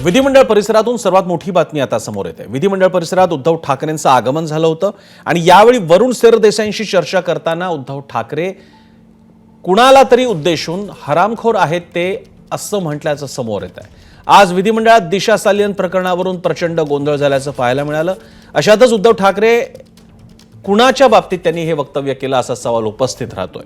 विधिमंडळ परिसरातून सर्वात मोठी बातमी आता समोर येते। विधिमंडळ परिसरात उद्धव ठाकरेंचं आगमन झालं होतं आणि यावेळी वरुण सरदेसाईंशी चर्चा करताना उद्धव ठाकरे कुणाला तरी उद्देशून हरामखोर आहेत ते असं म्हटल्याचं समोर येत आहे। आज विधिमंडळात दिशा सालियन प्रकरणावरून प्रचंड गोंधळ झाल्याचं पाहायला मिळालं। अशातच उद्धव ठाकरे कुणाच्या बाबतीत त्यांनी हे वक्तव्य केलं असा सवाल उपस्थित राहतोय।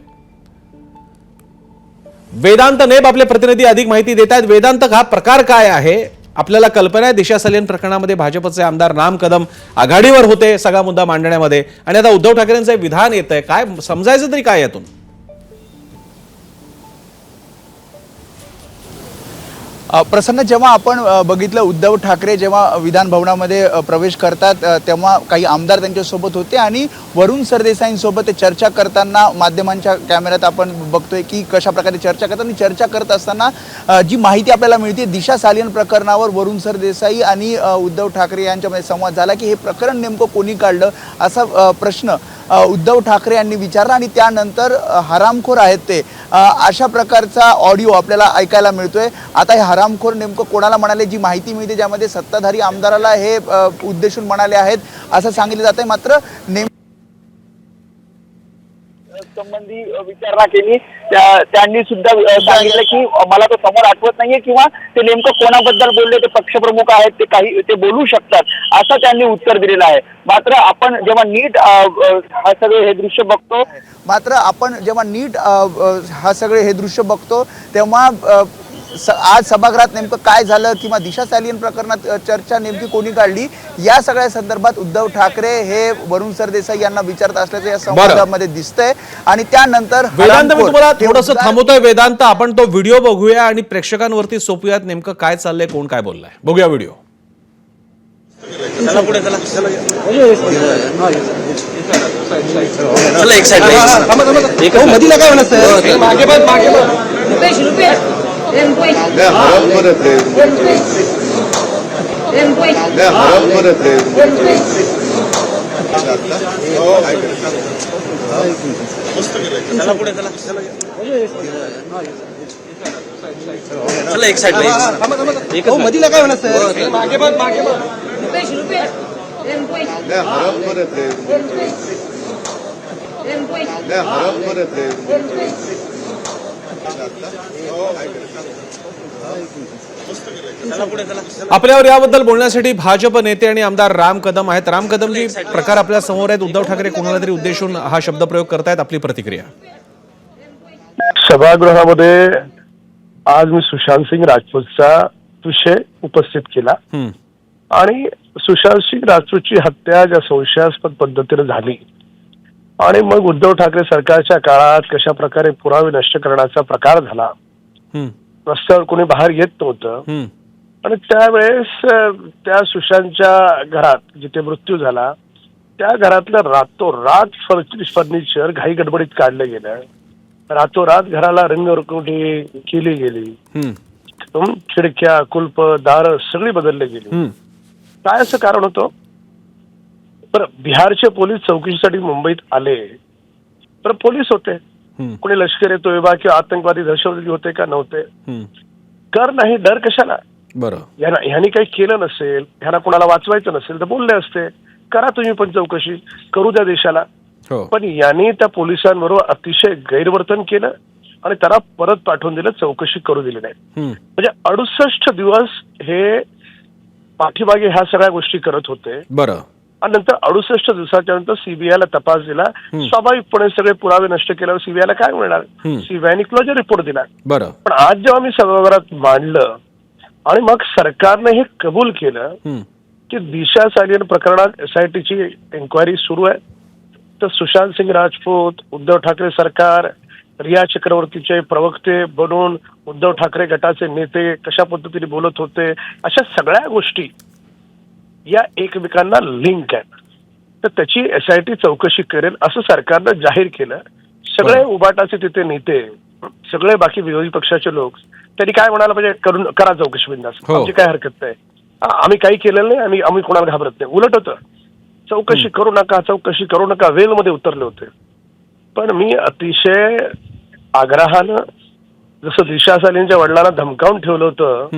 वेदांत नेब आपले प्रतिनिधी अधिक माहिती देत आहेत। वेदांत, हा प्रकार काय आहे? आपल्याला कल्पना आहे दिशा सालियन प्रकरणामध्ये भाजपचे आमदार राम कदम आघाडीवर होते सगळा मुद्दा मांडण्यामध्ये, आणि आता उद्धव ठाकरेंचं विधान येतंय, काय समजायचं तरी काय यातून? प्रसन्न, जेव्हा आपण बघितलं उद्धव ठाकरे जेव्हा विधान भवनामध्ये प्रवेश करतात तेव्हा काही आमदार त्यांच्यासोबत होते आणि वरुण सरदेसाईंसोबत ते चर्चा करताना माध्यमांच्या कॅमेऱ्यात आपण बघतोय की कशा प्रकारे चर्चा करत असताना जी माहिती आपल्याला मिळते दिशा सालियन प्रकरणावर वरुण सरदेसाई आणि उद्धव ठाकरे यांच्यामध्ये संवाद झाला की हे प्रकरण नेमकं कोणी काढलं असा प्रश्न उद्धव ठाकरे यांनी विचारला आणि त्यानंतर हरामखोर आहेत ते अशा प्रकारचा ऑडिओ आपल्याला ऐकायला मिळतोय। आता हे हरामखोर नेमकं कोणाला म्हणाले, जी माहिती मिळते ज्यामध्ये सत्ताधारी आमदाराला हे उद्देशून म्हणाले आहेत असं सांगितलं जात आहे। मात्र संबंधी विचारणा केली, त्यांनी सुद्धा सांगितलं की मला तो समोर आठवत नाहीये किंवा ते नेमकं कोणाबद्दल बोलले, ते पक्षप्रमुख आहेत, ते काही ते बोलू शकतात असं त्यांनी उत्तर दिलेलं आहे। मात्र आपण जेव्हा नीट हा सगळे हे दृश्य बघतो तेव्हा आज सभागृहात नेमकं काय झालं किंवा दिशा सालियन प्रकरणात चर्चा नेमकी कोणी काढली या सगळ्या संदर्भात उद्धव ठाकरे हे वरुण सरदेसाई यांना विचारत असल्याचं या संवादामध्ये दिसतंय। आणि त्यानंतर वेदांत, मी तुम्हाला थोडंसं थांबवतोय। वेदांत, आपण तो व्हिडिओ बघूया आणि प्रेक्षकांवरती सोपूयात नेमकं काय चाललंय, कोण काय बोललाय, बघूया व्हिडिओ। चला पुढे, चला एक साइड मध्ये लगा होना सर, मागे चला पुढे, चला एक साइड मध्ये लगा होना सर, मागे आपल्यावर याबद्दल बोलण्यासाठी भाजप नेते आणि आमदार राम कदम आहेत। राम कदम जी, प्रकार आपल्या समोर आहेत, उद्धव ठाकरे कोणाला तरी उद्देशून हा शब्दप्रयोग करतायत, आपली प्रतिक्रिया? सभागृहामध्ये आज मी सुशांत सिंग राजपूतचा विषय उपस्थित केला आणि सुशांत सिंग राजपूतची हत्या ज्या संशयास्पद पद्धतीने झाली आणि मग उद्धव ठाकरे सरकारच्या काळात कशा प्रकारे पुरावे नष्ट करण्याचा प्रकार झाला, रस्त्यावर कोणी बाहेर येत नव्हतं आणि त्यावेळेस त्या सुशांतच्या घरात जिथे मृत्यू झाला त्या घरातलं रातोरात फर्निचर घाई गडबडीत काढलं गेलं, रातोरात घराला रंगरंगोटी केली गेली, खिडक्या, कुलप, दार सगळी बदलली गेली। काय असं कारण होतं? तर बिहारचे पोलीस चौकशीसाठी मुंबईत आले, तर पोलीस होते, कोणी लष्कर येतो विभाग किंवा आतंकवादी दहशतवादी होते का? नव्हते। कर नाही, डर कशाला? बरं, ह्यांनी काही केलं नसेल, ह्यांना कोणाला वाचवायचं नसेल तर बोलले असते, करा तुम्ही पण चौकशी, करू द्या देशाला। पण यांनी त्या पोलिसांबरोबर अतिशय गैरवर्तन केलं आणि त्याला परत पाठवून दिलं, चौकशी करू दिली नाही। म्हणजे 68 दिवस हे पाठीमागे ह्या सगळ्या गोष्टी करत होते। बरं, आणि नंतर 68 दिवसाच्या नंतर सीबीआयला तपास दिला, स्वाभाविकपणे सगळे पुरावे नष्ट केल्यावर सीबीआयला काय मिळणार? सीबीआयने क्लोजर रिपोर्ट दिला। बरं, पण आज जेव्हा मी सभागृहात मांडलं आणि मग सरकारने हे कबूल केलं की दिशा सालियन प्रकरणात SITची एन्क्वायरी सुरू आहे, तर सुशांत सिंग राजपूत, उद्धव ठाकरे सरकार, रिया चक्रवर्तीचे प्रवक्ते बनून उद्धव ठाकरे गटाचे नेते कशा पद्धतीने बोलत होते, अशा सगळ्या गोष्टी या एकमेकांना लिंक आहेत, तर त्याची SIT चौकशी करेल असं सरकारनं जाहीर केलं। सगळे उबाटाचे तिथे नेते, सगळे बाकी विरोधी पक्षाचे लोक, त्यांनी काय म्हणायला पाहिजे? करा चौकशी बिंदास, आमची काय हरकत नाही, आम्ही काही केलेलं नाही, आम्ही कोणाला घाबरत नाही। उलट होतं, चौकशी करू नका, वेलमध्ये उतरले होते। पण मी अतिशय आग्रहानं, जसं दिशा सालियनच्या वडिलांना धमकावून ठेवलं होतं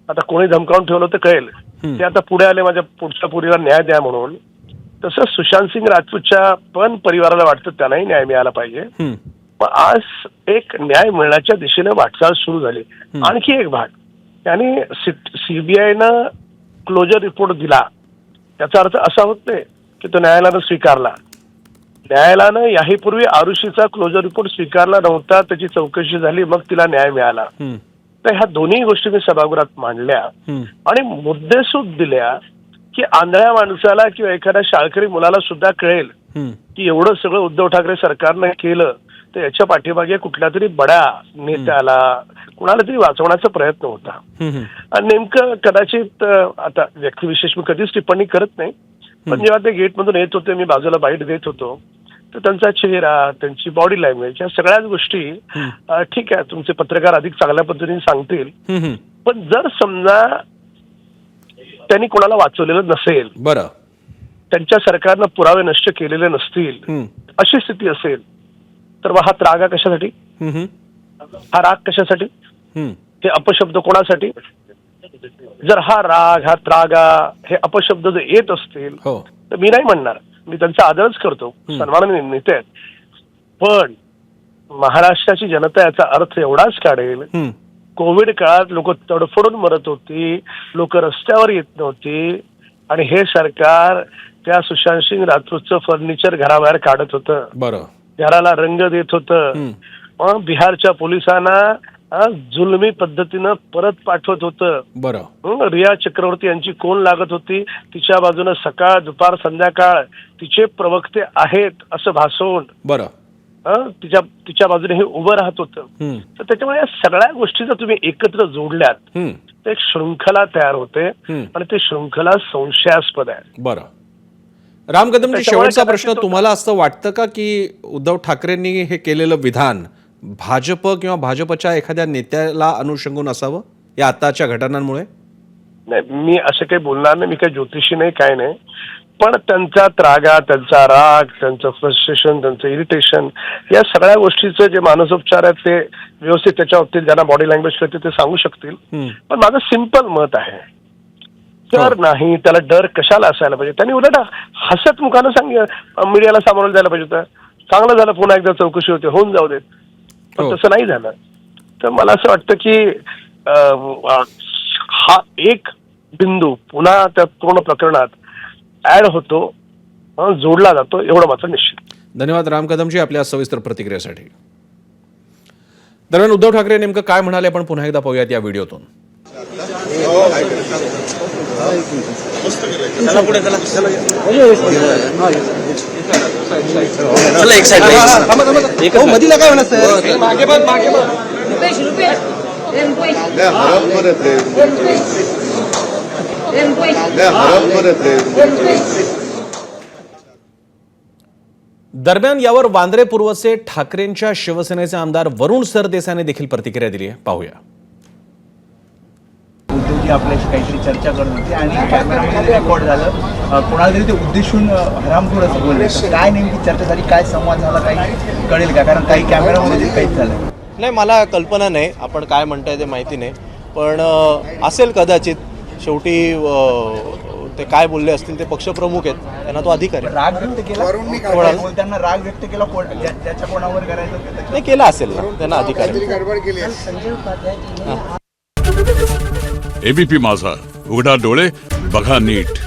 आता कोणी धमकावून ठेवलं तर कळेल. ते आता पुढे आले माझ्या पुढच्या पुरीला न्याय द्या म्हणून. तसं सुशांत सिंग राजपूतच्या पण परिवाराला वाटतं त्यांनाही न्याय मिळाला पाहिजे. पण आज एक न्याय मिळण्याच्या दिशेने वाटचाल सुरू झाली. आणखी एक भाग, त्यांनी सीबीआयनं क्लोजर रिपोर्ट दिला, त्याचा अर्थ असा होत नाही की तो न्यायालयानं स्वीकारला. न्यायालयानं याहीपूर्वी आरुषीचा क्लोजर रिपोर्ट स्वीकारला नव्हता, त्याची चौकशी झाली, मग तिला न्याय मिळाला. तर ह्या दोन्ही गोष्टी मी सभागृहात मांडल्या आणि मुद्देसूद दिल्या की आंधळ्या माणसाला किंवा एखाद्या शाळकरी मुलाला सुद्धा कळेल की एवढं सगळं उद्धव ठाकरे सरकारनं केलं तर याच्या पाठीमागे कुठल्या तरी बड्या नेत्याला कुणाला तरी वाचवण्याचा प्रयत्न होता. आणि नेमकं कदाचित आता व्यक्तिविशेष मी कधीच टिप्पणी करत नाही, पण जेव्हा ते गेटमधून येत होते, मी बाजूला बाईट देत होतो, तर त्यांचा चेहरा, त्यांची बॉडी लँग्वेज, या सगळ्याच गोष्टी ठीक आहे, तुमचे पत्रकार अधिक चांगल्या पद्धतीने सांगतील. पण जर समजा त्यांनी कोणाला वाचवलेलं नसेल, बरं, त्यांच्या सरकारनं पुरावे नष्ट केलेले नसतील, अशी स्थिती असेल, तर मग हा त्रागा कशासाठी, हा राग कशासाठी, हे अपशब्द कोणासाठी? जर हा राग, हा त्रागा, हे अपशब्द जर येत असतील तर मी नाही म्हणणार, मी त्यांचा आदरच करतो, सन्मानाने नेते आहेत. पण महाराष्ट्राची जनता याचा अर्थ एवढाच काढेल, कोविड काळात लोक तडफडून मरत होती, लोक रस्त्यावर येत नव्हती आणि हे सरकार त्या सुशांत सिंग राजपूतचं फर्निचर घराबाहेर काढत होतं, बरं, घराला रंग देत होतं, मग बिहारच्या पोलिसांना जुलमी पद्धतीनं परत पाठवत होतं. बरं, रिया चक्रवर्ती यांची कोण लागत होती, तिच्या बाजूनं सकाळ दुपार संध्याकाळ तिचे प्रवक्ते आहेत असं भासवून बरं, तिच्या बाजूने हे उभं राहत होतं. तर त्याच्यामुळे या सगळ्या गोष्टी जर तुम्ही एकत्र जोडल्यात तर एक शृंखला तयार होते आणि ते शृंखला संशयास्पद आहे. बरं. राम कदमजी, शेवटचा प्रश्न, तुम्हाला असं वाटतं का की उद्धव ठाकरेंनी हे केलेलं विधान भाजप किंवा भाजपच्या एखाद्या नेत्याला अनुषंगून असावं या आताच्या घटनांमुळे? नाही, मी असं काही बोलणार नाही, मी काही ज्योतिषी नाही, काय नाही. पण त्यांचा त्रागा, त्यांचा राग, त्यांचं फ्रस्ट्रेशन, त्यांचं इरिटेशन, या सगळ्या गोष्टीचे जे मानसोपचार आहेत ते व्यवस्थित त्याच्या बाबतीत ज्यांना बॉडी लँग्वेज कळते ते सांगू शकतील. पण माझं सिंपल मत आहे, तर नाही, त्याला डर कशाला असायला पाहिजे? त्यांनी उलट हसत मुखानं मीडियाला सामोरं जायला पाहिजे होतं. चांगलं झालं, पुन्हा एकदा चौकशी होते, होऊन जाऊ देत. पण तसं नाही झालं. तर मला असं वाटतं की हा एक बिंदू पुन्हा त्या पूर्ण प्रकरणात ऍड होतो, जोडला जातो, एवढं मात्र निश्चित. धन्यवाद राम कदमजी आपल्या सविस्तर प्रतिक्रियेसाठी. दरम्यान उद्धव ठाकरे नेमकं काय म्हणाले आपण पुन्हा एकदा पाहूयात या व्हिडिओतून. मधीला काय म्हणत सर, मागे बघ, मागे बघ. दरम्यान यावर वांद्रे पूर्वचे ठाकरेंच्या शिवसेनेचे आमदार वरुण सरदेसाईने देखील प्रतिक्रिया दिली आहे, पाहूया. उद्धवजी आपल्याशी काहीतरी चर्चा करत होते आणि कॅमेरामध्ये रेकॉर्ड झालं, कोणाला तरी ते उद्देशून हरामखोर असं बोलले. काय नेमकी चर्चा झाली, काय संवाद झाला, काही कळेल का? कारण काही कॅमेरामध्ये काहीच झालं नाही, मला कल्पना नाही, आपण काय म्हणताय ते माहिती नाही, पण असेल कदाचित. शेवटी ते काय बोलले असतील ते पक्षप्रमुख आहेत, त्यांना तो अधिकार आहे. राग व्यक्त केला, बोलताना राग व्यक्त केला, ज्याच्या कोणावर करायचं नाही केला असेल ना, त्यांना अधिकार आहे. एबीपी माझा, उघडा डोळे बघा नीट.